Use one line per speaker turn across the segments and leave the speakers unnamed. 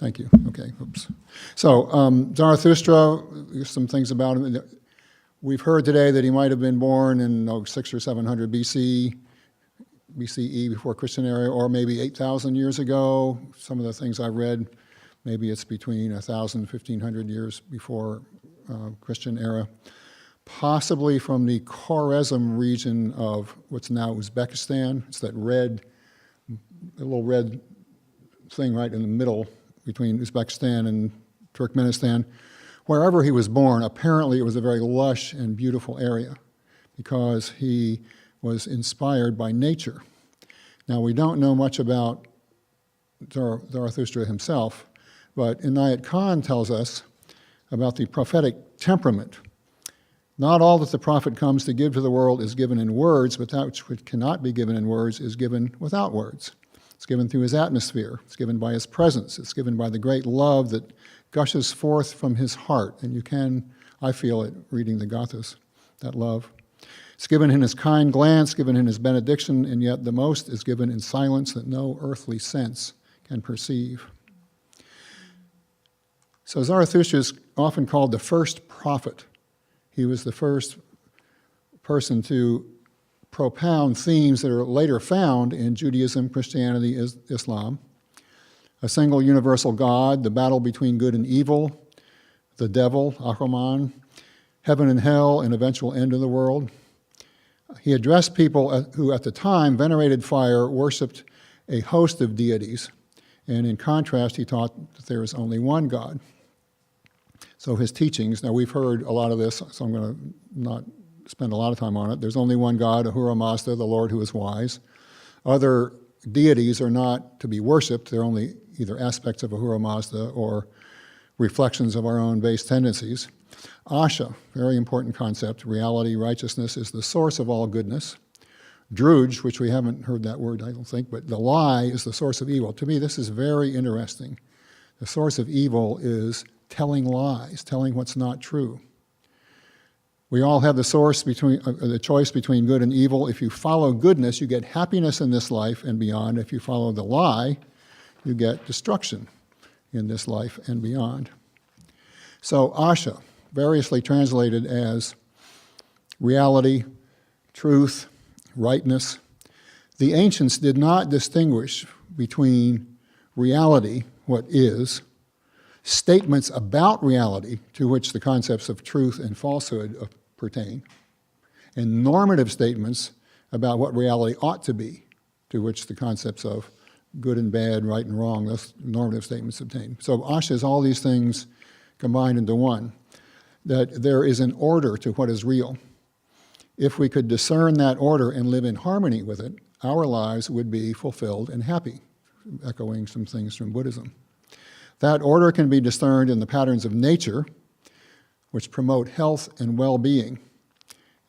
Thank you. Okay, oops. So Zarathustra, some things about him. We've heard today that he might have been born in 600 or 700 BCE, before Christian era, or maybe 8,000 years ago. Some of the things I read, maybe it's between 1,000 and 1,500 years before Christian era. Possibly from the Khwarezm region of what's now Uzbekistan. It's that red, a little red thing right in the middle between Uzbekistan and Turkmenistan. Wherever he was born, apparently it was a very lush and beautiful area because he was inspired by nature. Now, we don't know much about Zarathustra himself, but Inayat Khan tells us about the prophetic temperament. Not all that the prophet comes to give to the world is given in words, but that which cannot be given in words is given without words. It's given through his atmosphere. It's given by his presence. It's given by the great love that gushes forth from his heart. And you can, I feel it, reading the Gathas, that love. It's given in his kind glance, given in his benediction, and yet the most is given in silence that no earthly sense can perceive. So Zarathustra is often called the first prophet. He was the first person to propound themes that are later found in Judaism, Christianity, Islam. A single universal God, the battle between good and evil, the devil, Ahriman, heaven and hell, and eventual end of the world. He addressed people who at the time venerated fire, worshipped a host of deities, and in contrast he taught that there is only one God. So his teachings, now we've heard a lot of this, so I'm going to not spend a lot of time on it. There's only one God, Ahura Mazda, the Lord who is wise. Other deities are not to be worshipped. They're only either aspects of Ahura Mazda or reflections of our own base tendencies. Asha, very important concept. Reality, righteousness is the source of all goodness. Druj, which we haven't heard that word, I don't think, but the lie is the source of evil. To me, this is very interesting. The source of evil is telling lies, telling what's not true. We all have the choice between good and evil. If you follow goodness, you get happiness in this life and beyond. If you follow the lie, you get destruction in this life and beyond. So Asha, variously translated as reality, truth, rightness. The ancients did not distinguish between reality, what is, statements about reality to which the concepts of truth and falsehood pertain, and normative statements about what reality ought to be, to which the concepts of good and bad, right and wrong, those normative statements obtain. So Asha is all these things combined into one, that there is an order to what is real. If we could discern that order and live in harmony with it, our lives would be fulfilled and happy, echoing some things from Buddhism. That order can be discerned in the patterns of nature, which promote health and well-being.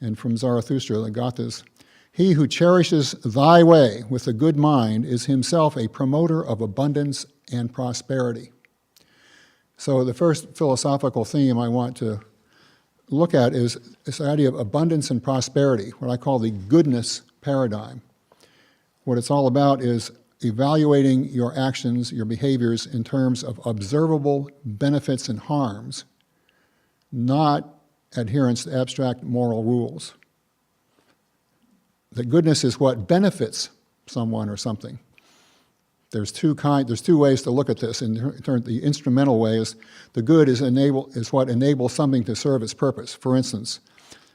And from Zarathustra, the Gathas, he who cherishes thy way with a good mind is himself a promoter of abundance and prosperity. So the first philosophical theme I want to look at is this idea of abundance and prosperity, what I call the goodness paradigm. What it's all about is evaluating your actions, your behaviors in terms of observable benefits and harms, not adherence to abstract moral rules. That goodness is what benefits someone or something. There's two ways to look at this. The instrumental way is the good is what enables something to serve its purpose. For instance,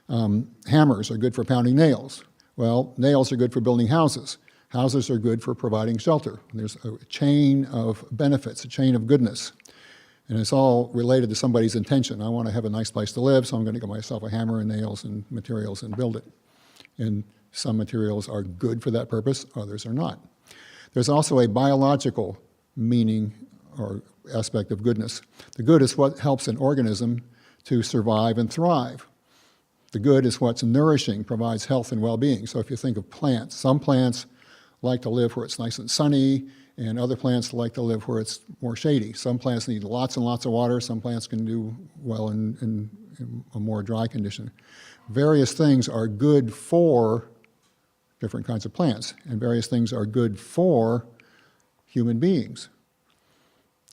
hammers are good for pounding nails. Well, nails are good for building houses. Houses are good for providing shelter. There's a chain of benefits, a chain of goodness. And it's all related to somebody's intention. I want to have a nice place to live, so I'm going to get myself a hammer and nails and materials and build it. And some materials are good for that purpose, others are not. There's also a biological meaning or aspect of goodness. The good is what helps an organism to survive and thrive. The good is what's nourishing, provides health and well-being. So if you think of plants, some plants like to live where it's nice and sunny, and other plants like to live where it's more shady. Some plants need lots and lots of water. Some plants can do well in a more dry condition. Various things are good for different kinds of plants, and various things are good for human beings.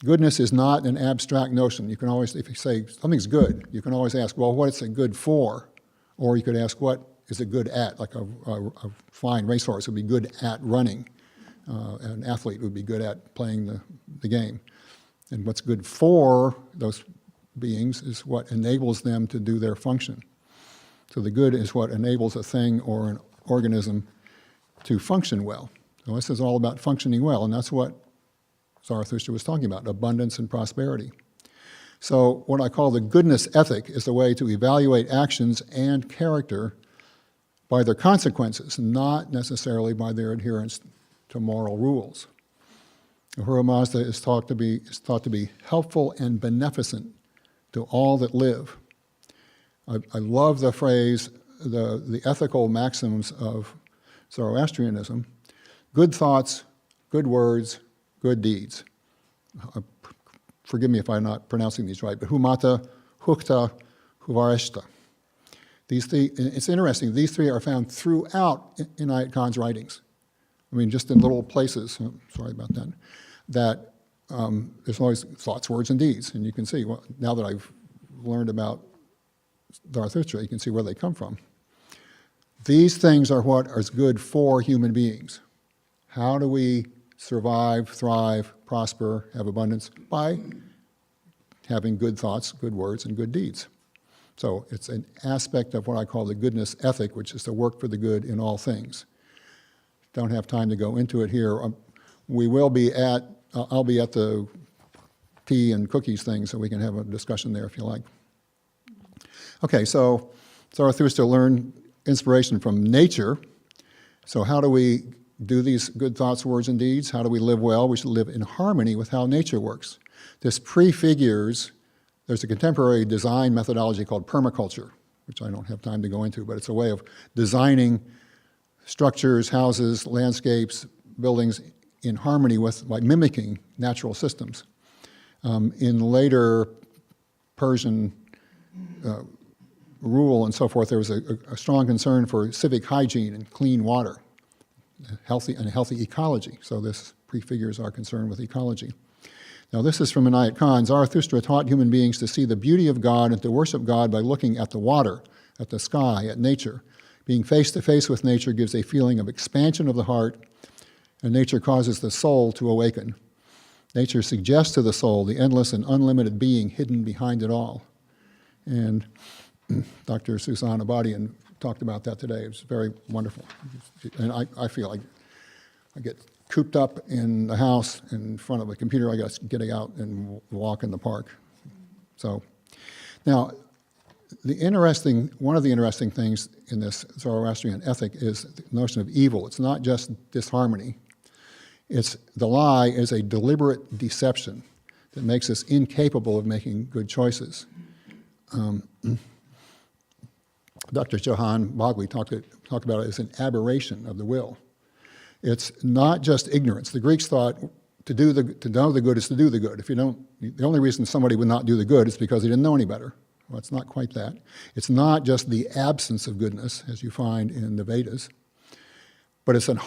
Goodness is not an abstract notion. You can always, if you say something's good, you can always ask, well, what is it good for? Or you could ask, what is it good at? Like a flying racehorse would be good at running. An athlete would be good at playing the game. And what's good for those beings is what enables them to do their function. So the good is what enables a thing or an organism to function well. So this is all about functioning well, and that's what Zarathustra was talking about, abundance and prosperity. So what I call the goodness ethic is the way to evaluate actions and character by their consequences, not necessarily by their adherence to moral rules. Ahura Mazda is thought to be helpful and beneficent to all that live. I love the phrase, the ethical maxims of Zoroastrianism: good thoughts, good words, good deeds. Forgive me if I'm not pronouncing these right, but humata, hukta, huvareshta. These three, it's interesting, these three are found throughout Inayat Khan's writings. I mean, just in little places, sorry about that, there's always thoughts, words, and deeds. And you can see, well, now that I've learned about Zarathustra, you can see where they come from. These things are what is good for human beings. How do we survive, thrive, prosper, have abundance? By having good thoughts, good words, and good deeds. So it's an aspect of what I call the goodness ethic, which is to work for the good in all things. Don't have time to go into it here. We will be at, I'll be at the tea and cookies thing, so we can have a discussion there if you like. Okay, so Zarathustra learned inspiration from nature. So how do we do these good thoughts, words, and deeds? How do we live well? We should live in harmony with how nature works. This prefigures, there's a contemporary design methodology called permaculture, which I don't have time to go into, but it's a way of designing structures, houses, landscapes, buildings in harmony with, by mimicking natural systems. In later Persian rule and so forth, there was a strong concern for civic hygiene and clean water, healthy ecology. So this prefigures our concern with ecology. Now this is from Inayat Khan. Zarathustra taught human beings to see the beauty of God and to worship God by looking at the water, at the sky, at nature. Being face to face with nature gives a feeling of expansion of the heart, and nature causes the soul to awaken. Nature suggests to the soul the endless and unlimited being hidden behind it all. And Dr. Susan Abadian talked about that today. It was very wonderful. And I feel like I get cooped up in the house in front of a computer. I got to get out and walk in the park. So now, one of the interesting things in this Zoroastrian ethic is the notion of evil. It's not just disharmony. The lie is a deliberate deception that makes us incapable of making good choices. Dr. Johann Bogli talked about it as an aberration of the will. It's not just ignorance. The Greeks thought to know the good is to do the good. The only reason somebody would not do the good is because he didn't know any better. Well, it's not quite that. It's not just the absence of goodness, as you find in the Vedas, but it's an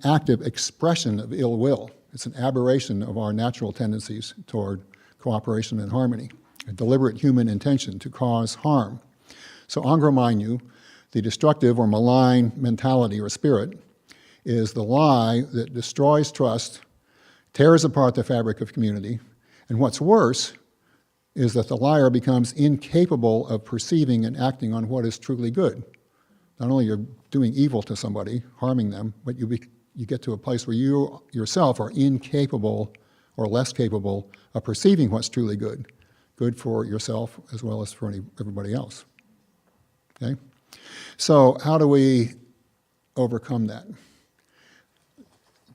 active expression of ill will. It's an aberration of our natural tendencies toward cooperation and harmony, a deliberate human intention to cause harm. So angromainyu, the destructive or malign mentality or spirit, is the lie that destroys trust, tears apart the fabric of community, and what's worse is that the liar becomes incapable of perceiving and acting on what is truly good. Not only you're doing evil to somebody, harming them, but you get to a place where you yourself are incapable or less capable of perceiving what's truly good for yourself as well as for everybody else. Okay? So how do we overcome that?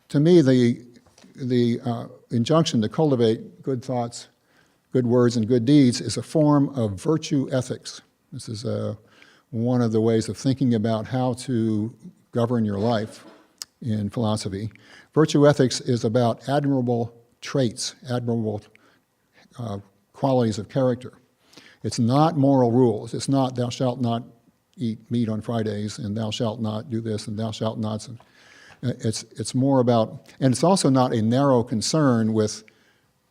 To me, the injunction to cultivate good thoughts, good words, and good deeds is a form of virtue ethics. This is one of the ways of thinking about how to govern your life in philosophy. Virtue ethics is about admirable traits, admirable qualities of character. It's not moral rules. It's not thou shalt not eat meat on Fridays and thou shalt not do this and thou shalt not. It's more about, and it's also not a narrow concern with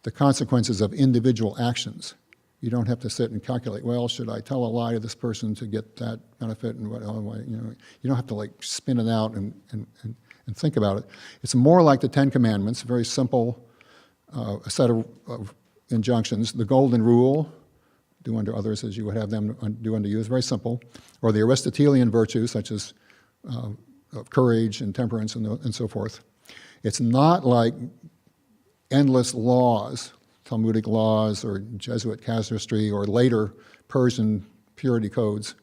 the consequences of individual actions. You don't have to sit and calculate, well, should I tell a lie to this person to get that benefit? And what, you don't have to like spin it out and think about it. It's more like the Ten Commandments, a very simple a set of injunctions. The Golden Rule, do unto others as you would have them do unto you, is very simple. Or the Aristotelian virtues, such as courage and temperance and so forth. It's not like endless laws, Talmudic laws or Jesuit casuistry or later Persian purity codes.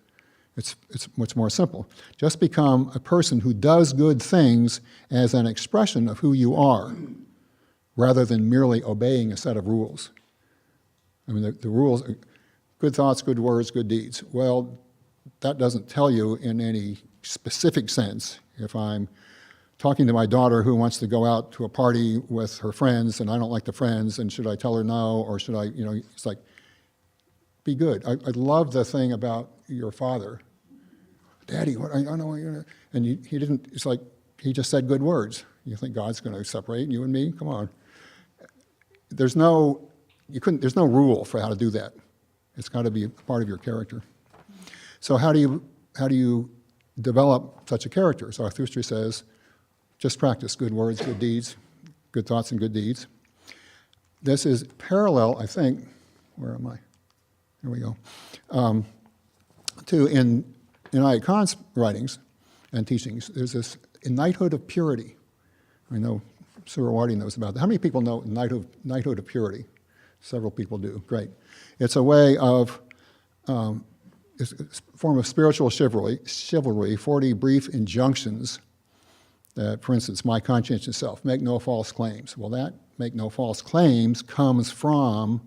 It's much more simple. Just become a person who does good things as an expression of who you are, rather than merely obeying a set of rules. I mean, the rules, good thoughts, good words, good deeds. Well, that doesn't tell you in any specific sense. If I'm talking to my daughter who wants to go out to a party with her friends and I don't like the friends, and should I tell her no, or should I, it's like, be good. I love the thing about your father. Daddy, what, I don't know, and he didn't, it's like, he just said good words. You think God's going to separate you and me? Come on. There's no rule for how to do that. It's got to be a part of your character. So how do you develop such a character? Zarathustra says, just practice good words, good deeds, good thoughts and good deeds. This is parallel, I think, where am I? Here we go, to in Inayat Khan's writings and teachings. There's this knighthood of purity. I know Surawadi knows about that. How many people know knighthood of purity? Several people do. Great. It's a way of, it's a form of spiritual chivalry, 40 brief injunctions that, for instance, my conscientious self, make no false claims. Well, that make no false claims comes from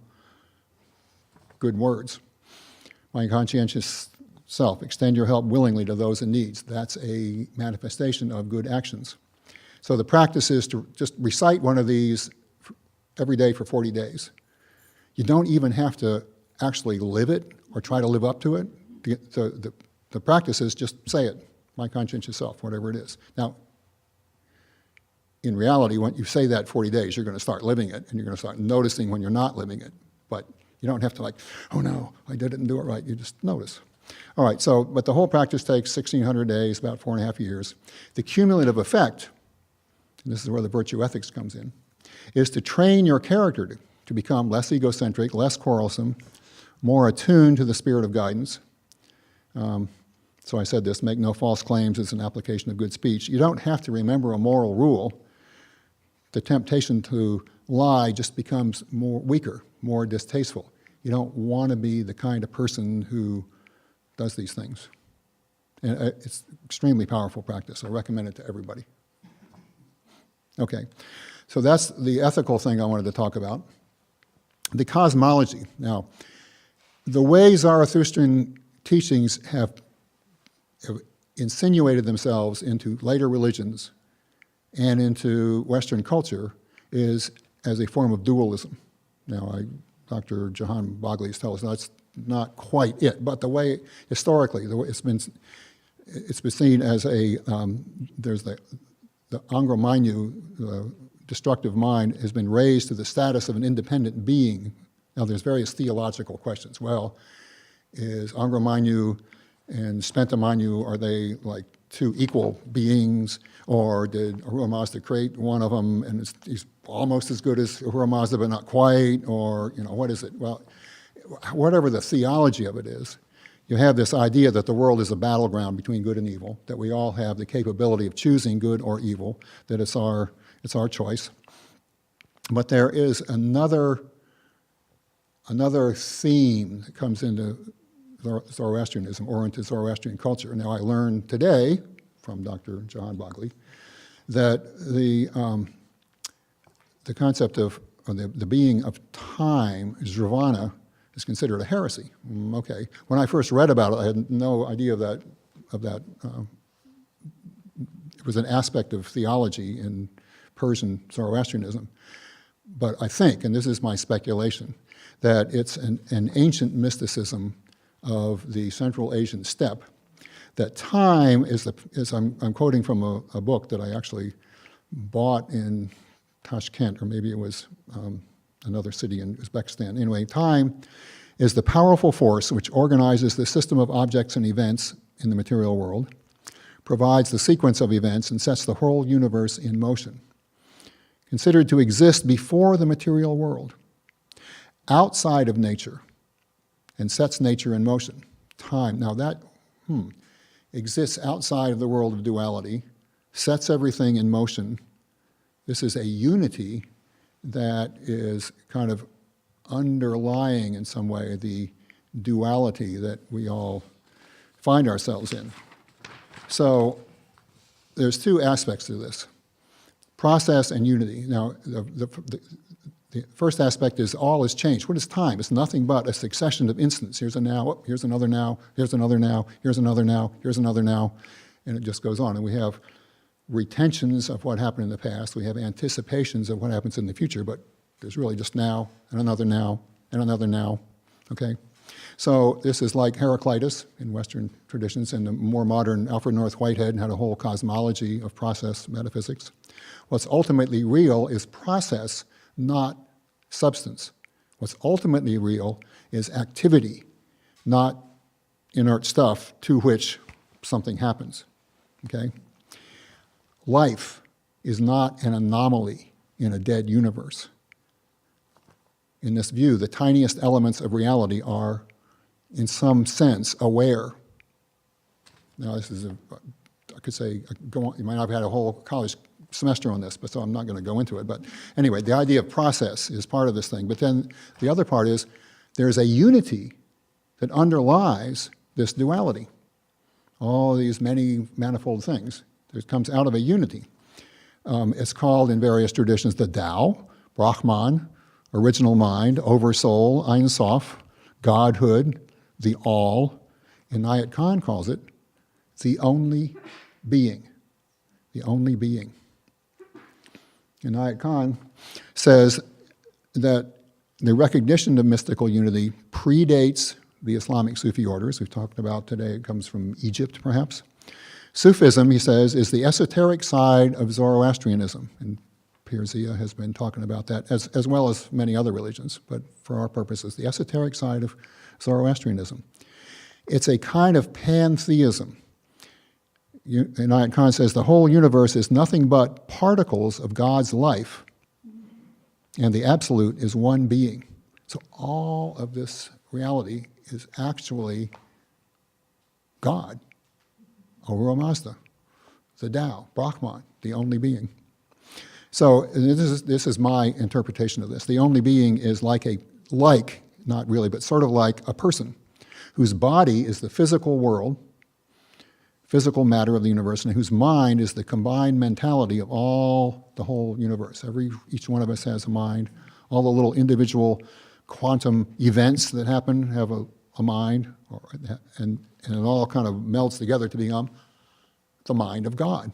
good words. My conscientious self, extend your help willingly to those in need. That's a manifestation of good actions. So the practice is to just recite one of these every day for 40 days. You don't even have to actually live it or try to live up to it. The practice is just say it, my conscientious self, whatever it is. Now, in reality, when you say that 40 days, you're going to start living it, and you're going to start noticing when you're not living it. But you don't have to like, oh no, I didn't do it right. You just notice. All right, so, but the whole practice takes 1,600 days, about 4.5 years. The cumulative effect, and this is where the virtue ethics comes in, is to train your character to become less egocentric, less quarrelsome, more attuned to the spirit of guidance. So I said this, make no false claims is an application of good speech. You don't have to remember a moral rule. The temptation to lie just becomes weaker, more distasteful. You don't want to be the kind of person who does these things. And it's extremely powerful practice. I recommend it to everybody. Okay, so that's the ethical thing I wanted to talk about. The cosmology. Now, the way Zarathustrian teachings have insinuated themselves into later religions and into Western culture is as a form of dualism. Now, Dr. Jahan Baglis tells us that's not quite it, but the way, historically, the way it's been seen as a, there's the Angra Mainyu, the destructive mind, has been raised to the status of an independent being. Now, there's various theological questions. Well, is Angra Mainyu and Spenta Mainyu, are they like two equal beings, or did Ahura Mazda create one of them and he's almost as good as Ahura Mazda but not quite, or what is it? Well, whatever the theology of it is, you have this idea that the world is a battleground between good and evil, that we all have the capability of choosing good or evil, that it's our choice. But there is another theme that comes into Zoroastrianism or into Zoroastrian culture. Now, I learned today from Dr. Jahan Bagli that the concept of the being of time, Nirvana, is considered a heresy. Okay. When I first read about it, I had no idea of that. It was an aspect of theology in Persian Zoroastrianism. But I think, and this is my speculation, that it's an ancient mysticism of the Central Asian steppe, that time is I'm quoting from a book that I actually bought in Tashkent, or maybe it was another city in Uzbekistan. Anyway, time is the powerful force which organizes the system of objects and events in the material world, provides the sequence of events, and sets the whole universe in motion. Considered to exist before the material world, outside of nature, and sets nature in motion. Time, now that exists outside of the world of duality, sets everything in motion. This is a unity that is kind of underlying in some way the duality that we all find ourselves in. So there's two aspects to this, process and unity. Now, the first aspect is all is changed. What is time? It's nothing but a succession of instants. Here's a now, here's another now, here's another now, here's another now, here's another now, and it just goes on. And we have retentions of what happened in the past. We have anticipations of what happens in the future, but there's really just now, and another now, and another now, okay? So this is like Heraclitus in Western traditions, and the more modern Alfred North Whitehead had a whole cosmology of process metaphysics. What's ultimately real is process, not substance. What's ultimately real is activity, not inert stuff to which something happens, okay? Life is not an anomaly in a dead universe. In this view, the tiniest elements of reality are, in some sense, aware. Now, this is I could say, go on, you might not have had a whole college semester on this, but so I'm not going to go into it. But anyway, the idea of process is part of this thing. But then the other part is there's a unity that underlies this duality. All these many manifold things. It comes out of a unity. It's called in various traditions the Tao, Brahman, original mind, oversoul, Ein Sof, Godhood, the All. Inayat Khan calls it the only being. The only being. Inayat Khan says that the recognition of mystical unity predates the Islamic Sufi orders. We've talked about today, it comes from Egypt, perhaps. Sufism, he says, is the esoteric side of Zoroastrianism, and Pirzia has been talking about that, as well as many other religions, but for our purposes, the esoteric side of Zoroastrianism. It's a kind of pantheism. Inayat Khan says the whole universe is nothing but particles of God's life, and the absolute is one being. So all of this reality is actually God, Ahura Mazda, the Tao, Brahman, the only being. So this is my interpretation of this. The only being is like, not really, but sort of like a person whose body is the physical world, physical matter of the universe, and whose mind is the combined mentality of the whole universe. Each one of us has a mind. All the little individual quantum events that happen have a mind, and it all kind of melds together to become the mind of God.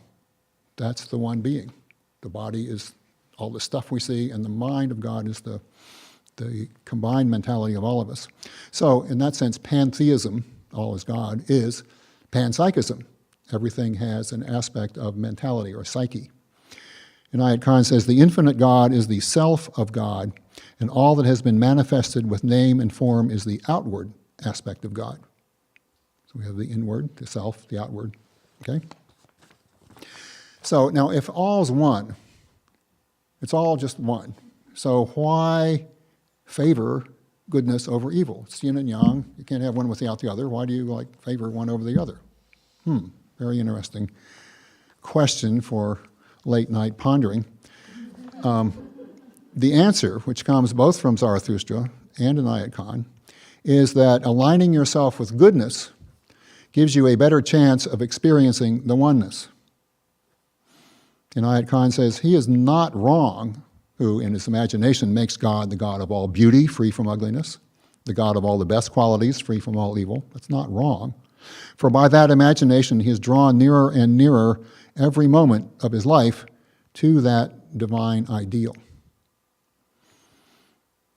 That's the one being. The body is all the stuff we see, and the mind of God is the combined mentality of all of us. So in that sense, pantheism, all is God, is panpsychism. Everything has an aspect of mentality or psyche. Inayat Khan says, the infinite God is the self of God, and all that has been manifested with name and form is the outward aspect of God. So we have the inward, the self, the outward, okay? So now if all's one, it's all just one. So why favor goodness over evil? It's yin and yang. You can't have one without the other. Why do you favor one over the other? Very interesting question for late night pondering. The answer, which comes both from Zarathustra and Inayat Khan, is that aligning yourself with goodness gives you a better chance of experiencing the oneness. Inayat Khan says he is not wrong who, in his imagination, makes God the God of all beauty, free from ugliness, the God of all the best qualities, free from all evil. That's not wrong. For by that imagination, he is drawn nearer and nearer every moment of his life to that divine ideal.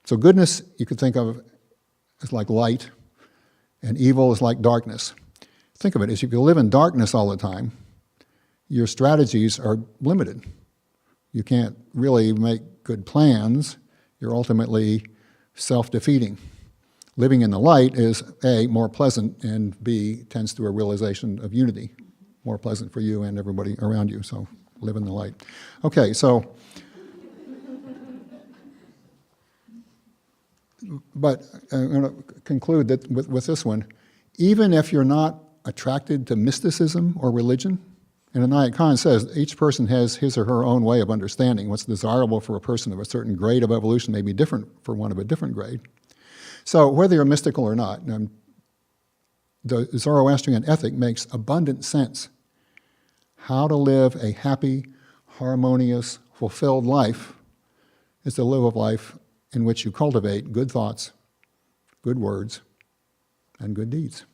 So goodness, you could think of as like light, and evil is like darkness. Think of it as if you live in darkness all the time, your strategies are limited. You can't really make good plans. you're ultimately self-defeating. Living in the light is A, more pleasant, and B, tends to a realization of unity, more pleasant for you and everybody around you, so live in the light. Okay, so, but I'm going to conclude that with this one, even if you're not attracted to mysticism or religion, and Inayat Khan says each person has his or her own way of understanding. What's desirable for a person of a certain grade of evolution may be different for one of a different grade. So whether you're mystical or not, the Zoroastrian ethic makes abundant sense. How to live a happy, harmonious, fulfilled life is to live a life in which you cultivate good thoughts, good words, and good deeds.